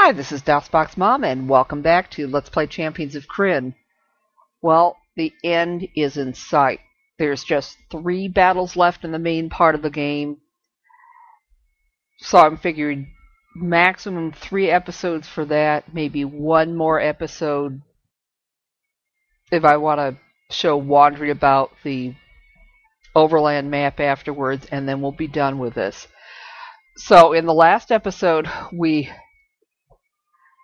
Hi, this is DOSBox Mom, and welcome back to Let's Play Champions of Krynn. Well, the end is in sight. There's just 3 battles left in the main part of the game. So I'm figuring maximum 3 episodes for that, maybe 1 more episode if I want to show wandering about the overland map afterwards, and then we'll be done with this. So in the last episode, we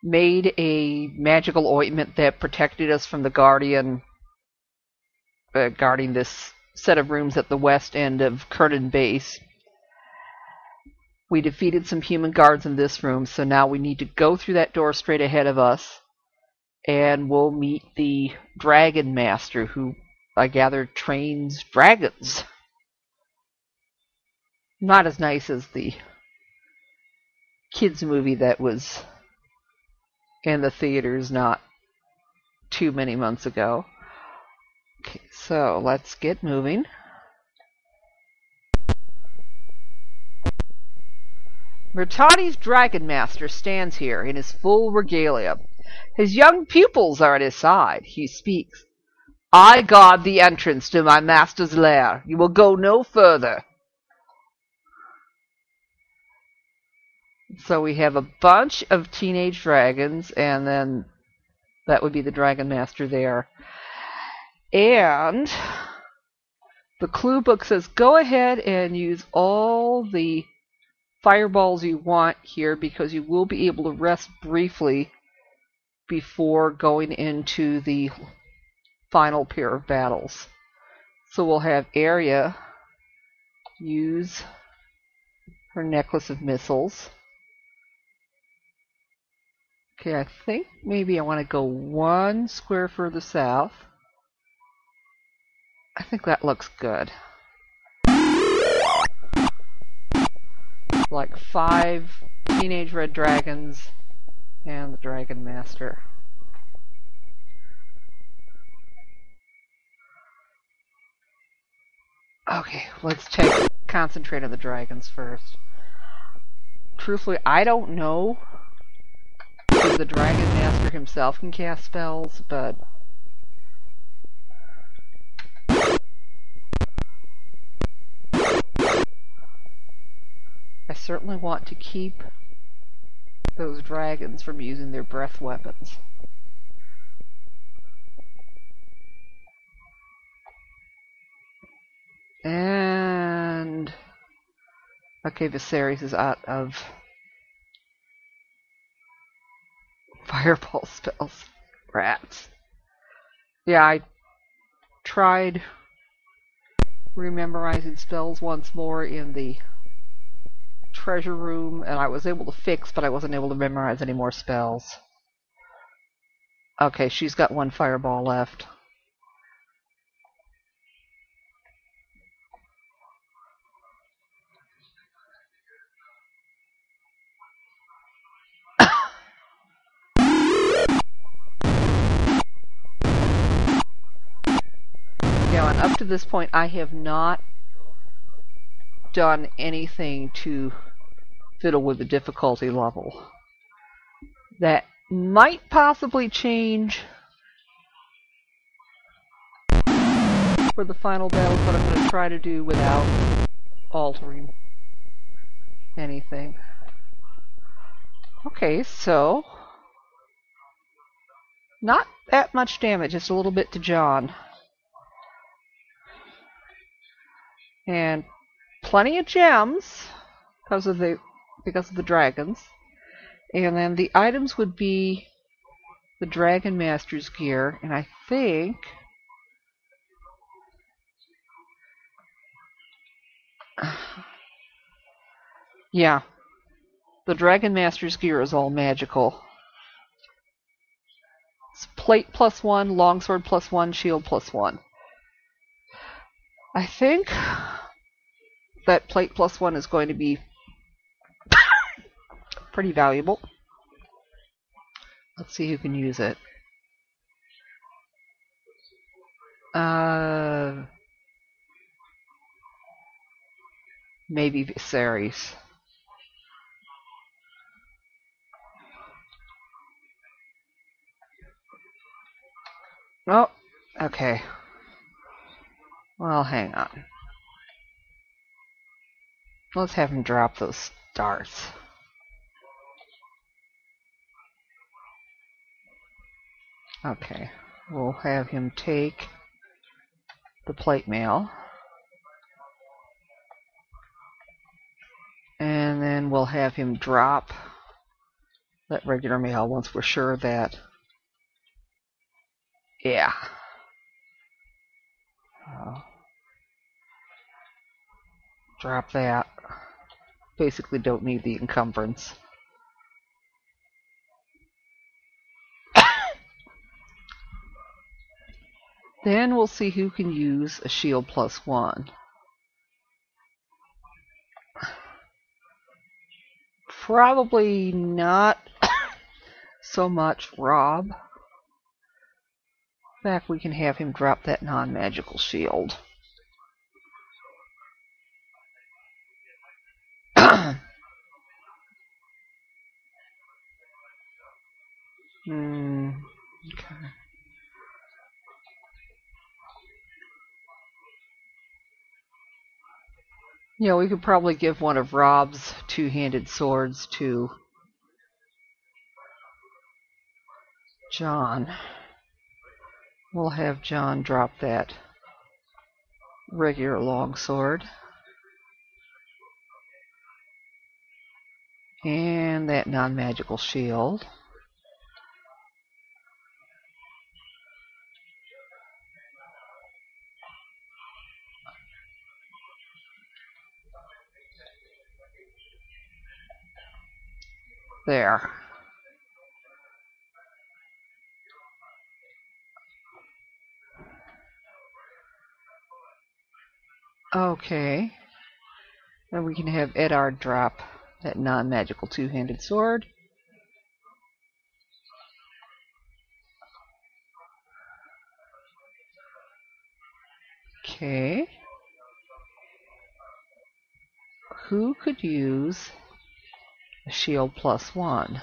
made a magical ointment that protected us from the guardian guarding this set of rooms at the west end of Krynn base. We defeated some human guards in this room, so now we need to go through that door straight ahead of us, and we'll meet the Dragon Master, who I gather trains dragons. Not as nice as the kids movie that was in the theaters not too many months ago. Okay, so let's get moving. Myrtani's Dragon Master stands here in his full regalia. His young pupils are at his side. He speaks. I guard the entrance to my master's lair. You will go no further. So we have a bunch of teenage dragons, and then that would be the Dragon Master there. And the clue book says go ahead and use all the fireballs you want here, because you will be able to rest briefly before going into the final pair of battles. So we'll have Arya use her necklace of missiles. Okay, I think maybe I want to go 1 square further south. I think that looks good. Like 5 teenage red dragons and the Dragon Master. Okay, let's concentrate on the dragons first. Truthfully, I don't know if the Dragon Master himself can cast spells, but I certainly want to keep those dragons from using their breath weapons. And okay, Viserys is out of fireball spells. Rats. Yeah, I tried rememorizing spells once more in the treasure room, and I was able to fix, but I wasn't able to memorize any more spells. Okay, she's got 1 fireball left. Now, and up to this point, I have not done anything to fiddle with the difficulty level. That might possibly change for the final battle, but I'm going to try to do without altering anything. Okay, so not that much damage, just a little bit to John. And plenty of gems because of the dragons. And then the items would be the Dragon Master's gear, and I think yeah, the Dragon Master's gear is all magical. It's plate +1, longsword +1, shield +1. I think that plate +1 is going to be pretty valuable. Let's see who can use it. Maybe Viserys. Oh, okay. Well, hang on. Let's have him drop those darts. Okay. We'll have him take the plate mail. And then we'll have him drop that regular mail once we're sure that... Yeah. Drop that. Basically don't need the encumbrance. Then we'll see who can use a shield +1. Probably not so much Rob. In fact, we can have him drop that non-magical shield. Okay. Yeah, we could probably give one of Rob's two-handed swords to John. We'll have John drop that regular longsword. And that non-magical shield. There. Okay. Then we can have Edard drop that non-magical two-handed sword. Okay. Who could use a shield +1?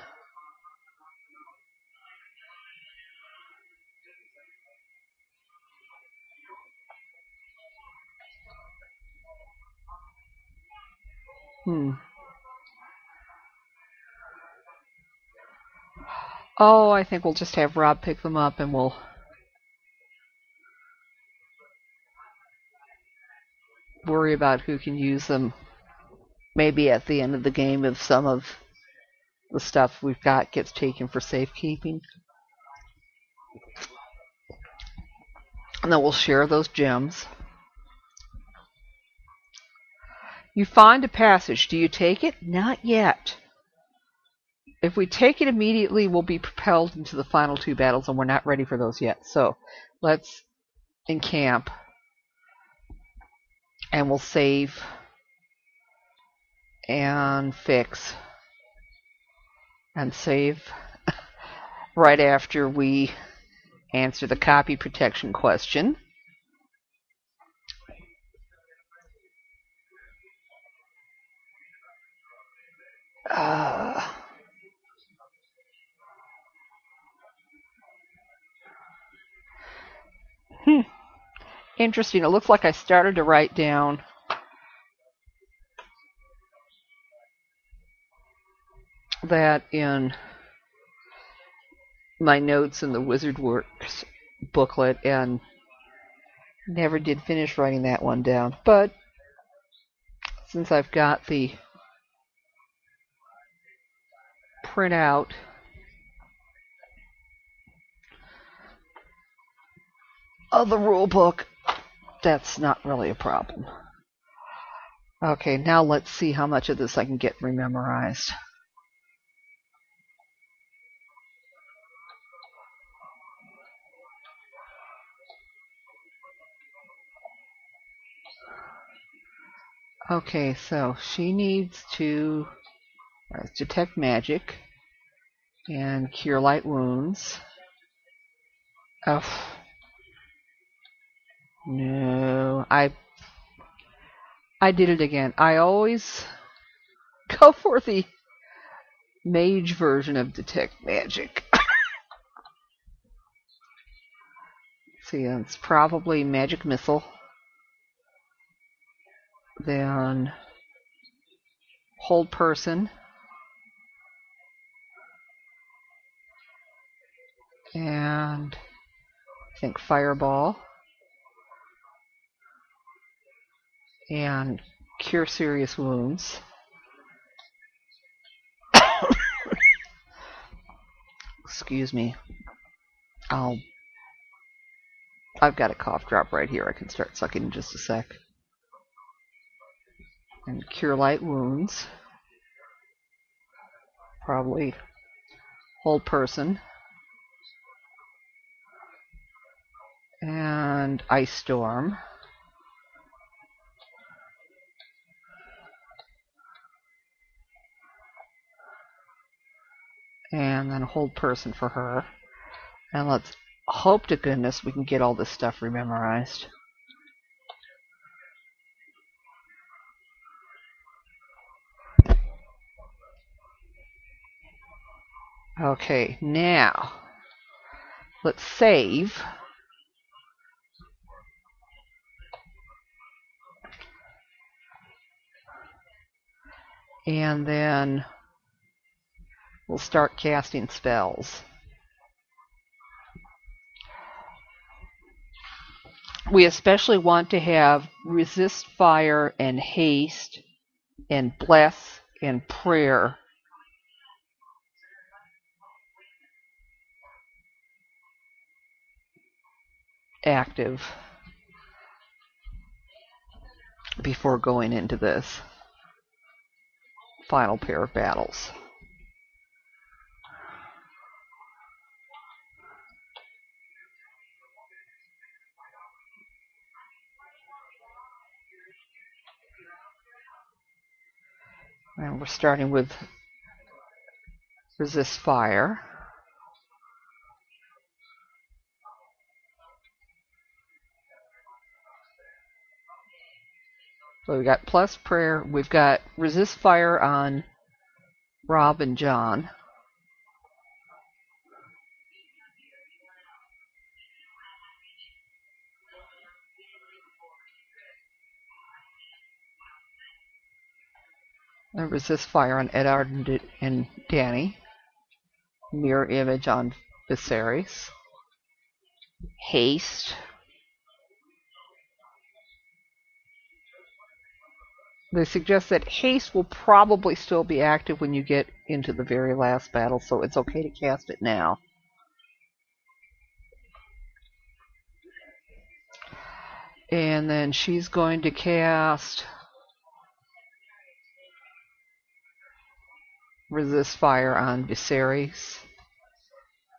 Oh, I think we'll just have Rob pick them up and we'll worry about who can use them maybe at the end of the game if some of the stuff we've got gets taken for safekeeping. And then we'll share those gems. You find a passage. Do you take it? Not yet. If we take it immediately, we'll be propelled into the final two battles, and we're not ready for those yet. So let's encamp, and we'll save and fix and save right after we answer the copy protection question. Interesting. It looks like I started to write down that in my notes in the Wizardworks booklet and never did finish writing that one down. But since I've got the printout of the rule book, that's not really a problem. Okay, now let's see how much of this I can get rememorized. Okay, so she needs to detect magic and cure light wounds. Oh, no, I did it again. I always go for the mage version of detect magic. see, it's probably magic missile. Then hold person. And I think fireball. And cure serious wounds. Excuse me. I've got a cough drop right here. I can start sucking in just a sec. And cure light wounds. Probably hold person. And ice storm. And then hold person for her. And let's hope to goodness we can get all this stuff rememorized. Okay, now let's save. And then we'll start casting spells. We especially want to have resist fire and haste and bless and prayer active before going into this final pair of battles. And we're starting with resist fire. So we've got plus prayer. We've got resist fire on Rob and John. And resist fire on Eddard and Danny. Mirror image on Viserys. Haste. They suggest that haste will probably still be active when you get into the very last battle, so it's okay to cast it now. And then she's going to cast resist fire on Viserys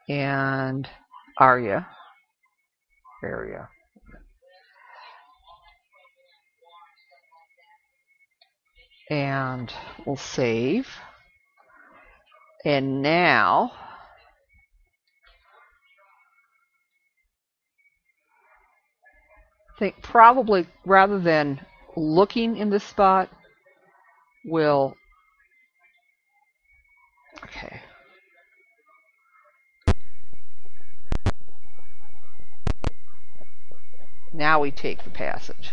and Arya. And we'll save. And now I think probably rather than looking in this spot, we'll okay. Now we take the passage.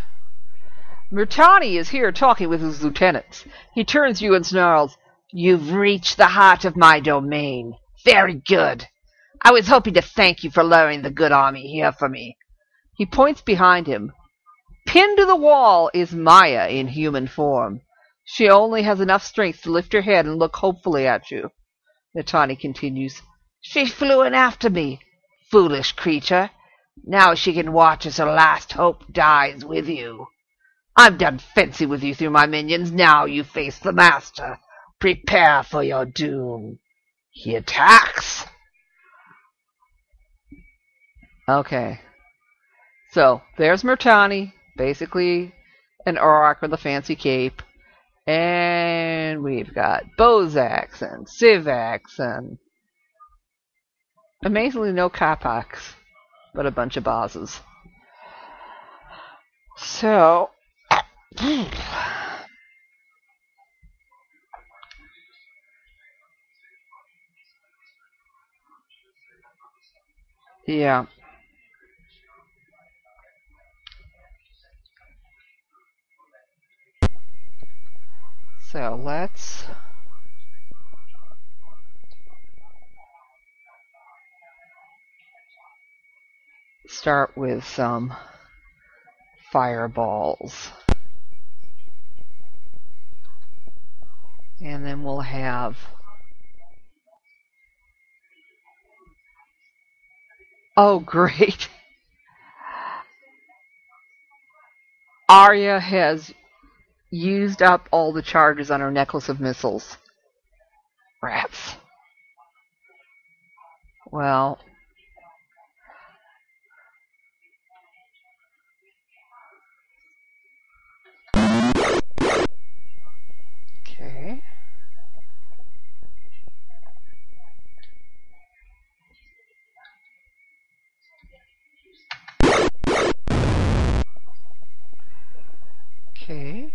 Myrtani is here talking with his lieutenants. He turns to you and snarls, "You've reached the heart of my domain. Very good. I was hoping to thank you for luring the good army here for me." He points behind him. Pinned to the wall is Maya in human form. She only has enough strength to lift her head and look hopefully at you. Myrtani continues, "She flew in after me. Foolish creature. Now she can watch as her last hope dies with you. I'm done fencing with you through my minions. Now you face the master. Prepare for your doom." He attacks. Okay. So, there's Myrtani, basically an orc with a fancy cape. And we've got Bozaks and Sivaks and amazingly no Kapaks, but a bunch of bosses. So, yeah. So let's start with some fireballs. And then we'll have oh great. Arya has used up all the charges on her necklace of missiles. Rats. Well, okay. Okay.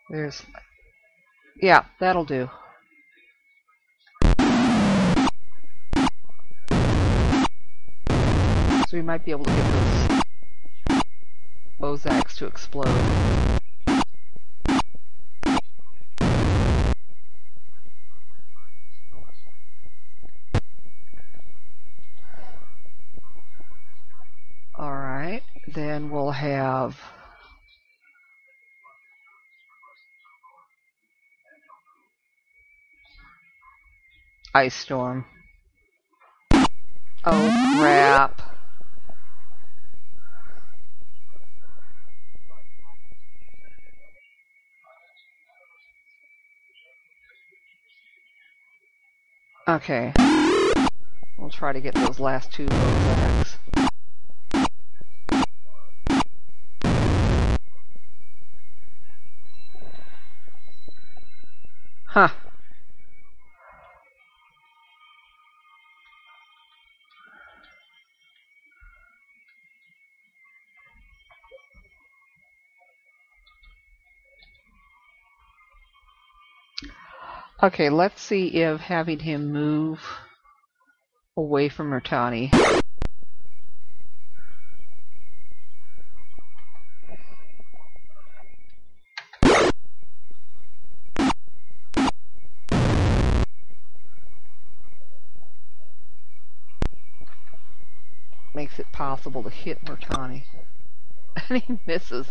There's, yeah, that'll do. So we might be able to get those Bozaks to explode. Alright, then we'll have Ice Storm. Oh crap. Okay. We'll try to get those last two Bozaks. Huh. Okay, let's see if having him move away from Myrtani makes it possible to hit Myrtani. And he misses.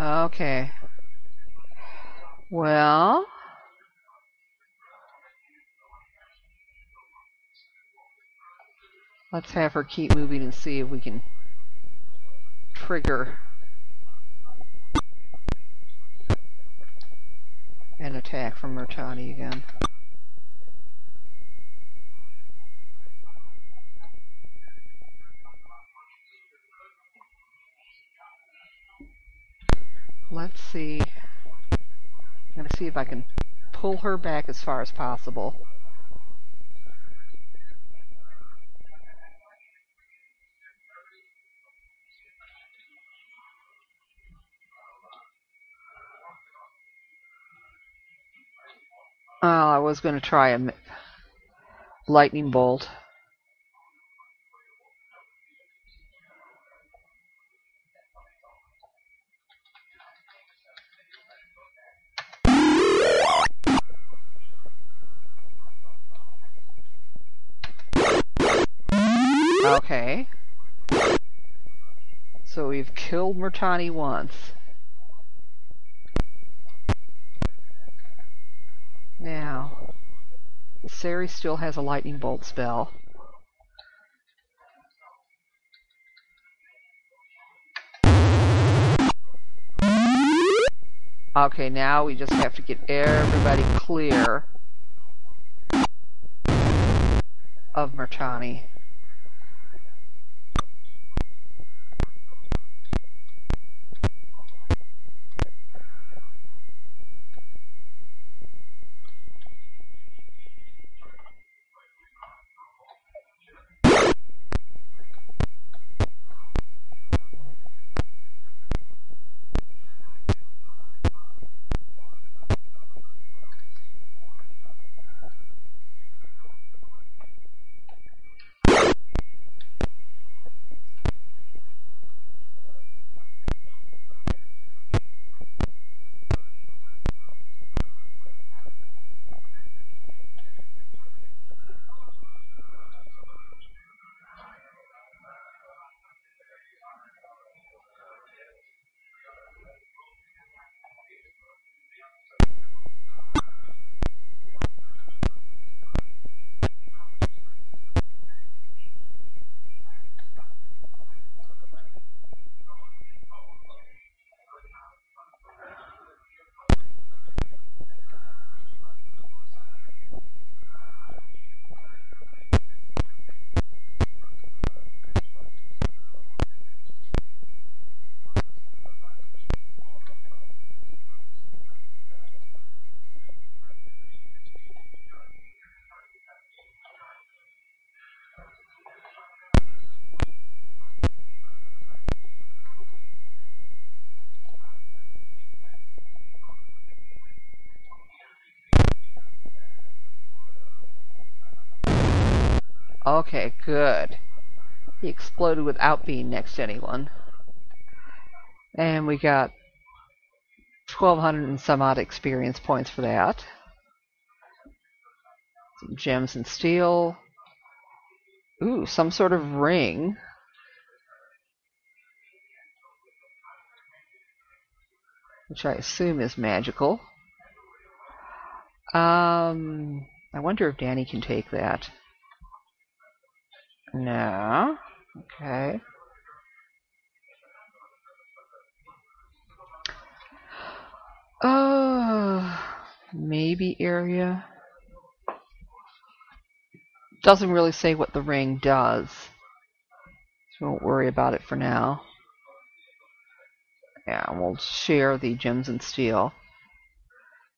Okay. Well, let's have her keep moving and see if we can trigger an attack from Myrtani again. Let's see. I'm going to see if I can pull her back as far as possible. Oh, I was going to try a lightning bolt. Okay. So we've killed Myrtani once. Now, Sari still has a lightning bolt spell. Okay, now we just have to get everybody clear of Myrtani. Okay, good. He exploded without being next to anyone. And we got 1,200 and some odd experience points for that. Some gems and steel. Ooh, some sort of ring. Which I assume is magical. I wonder if Danny can take that. No. Okay. Maybe area. Doesn't really say what the ring does. So we won't worry about it for now. Yeah, we'll share the gems and steel.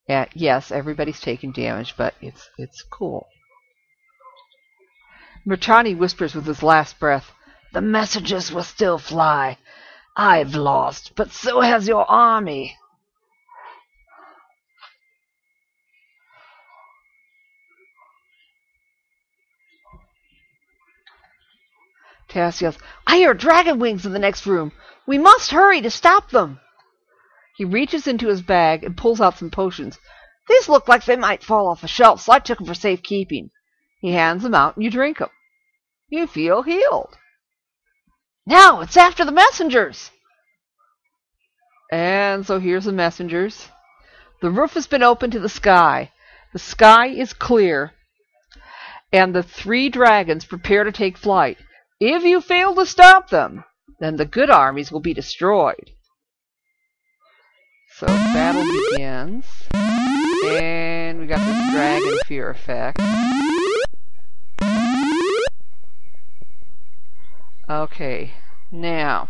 Yeah, yes, everybody's taking damage, but it's cool. Myrtani whispers with his last breath, "The messengers will still fly. I've lost, but so has your army." Tass yells, "I hear dragon wings in the next room. We must hurry to stop them." He reaches into his bag and pulls out some potions. "These look like they might fall off a shelf, so I took them for safekeeping." He hands them out and you drink them. You feel healed. Now it's after the messengers. And so here's the messengers. The roof has been opened to the sky. The sky is clear. And the 3 dragons prepare to take flight. If you fail to stop them, then the good armies will be destroyed. So battle begins. And we got this dragon fear effect. Okay, now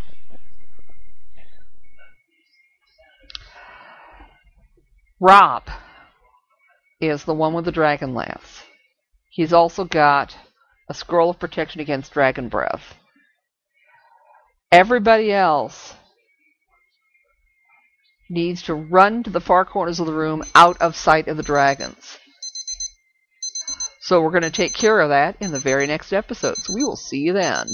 Rob is the one with the dragon lance. He's also got a scroll of protection against dragon breath. Everybody else needs to run to the far corners of the room out of sight of the dragons. So we're going to take care of that in the very next episode. So we will see you then.